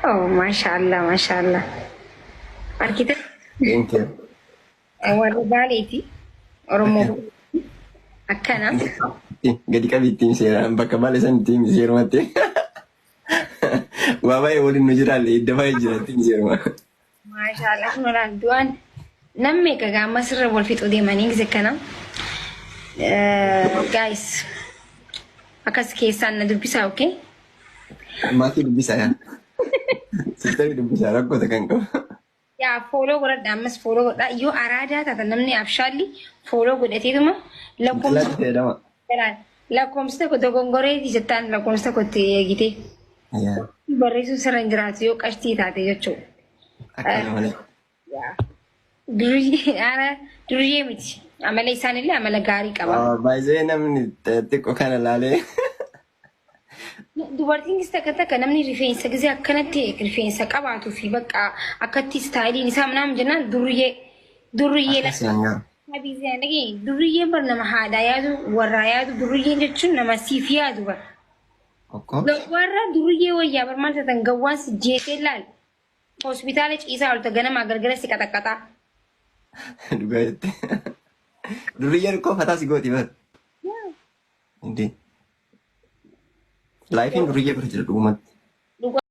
Oh, mashallah, mashallah. Architect, Thank you. warra Baaleeti. Oromoo akkana. Gadi qabiittiin seeraan bakka baala sanittiin seerumatti. Waa baay'ee waliin nu jiraalle hidda baay'ee jiraattiin seeruma. Mashallah, kun du'aan namni egaa amma sirra wal fixuu deemanii gise kana. Guys, akkas keessaan na dubbisaa, okay? Maatii dubbisaa yaa. Sisteemii dubbisaa rakkoota kan qabu. Yaa follow godhadha ammas follow godha yoo araadaa taata namni abshaalli follow godhateetuma Biqilaatti fayyadama. lakkoomsa tokko dogongoree jettaan lakkoomsa tokko itti eegite barreessuun sirra hin jiraatu yoo qashtii taate jechuudha. Akkana malee. Duriyyee miti amala isaanillee amala gaarii qaba. Baay'ee namni xiqqoo kana laalee. Dubartiinis takka namni rifeensa gisee akkanatti rifeensa qabaatuu fi bakka akkatti istaayiliin isaa ምናምን jennaan durriyyee durriyyeen bar nama haadhaa yaadu warraa yaadu durriyyeen jechuun nama siif yaadu bar warra durriyyee wayyaa bar maal taatan gawwaan si jeetee laal hospitaala ciisaa olta ganama gargara si qaxaqaxaa. Dhugaa jettee. Durriyyeen koo fataa si gooti bar. Laayifin durriyyee bira jira dhugumatti.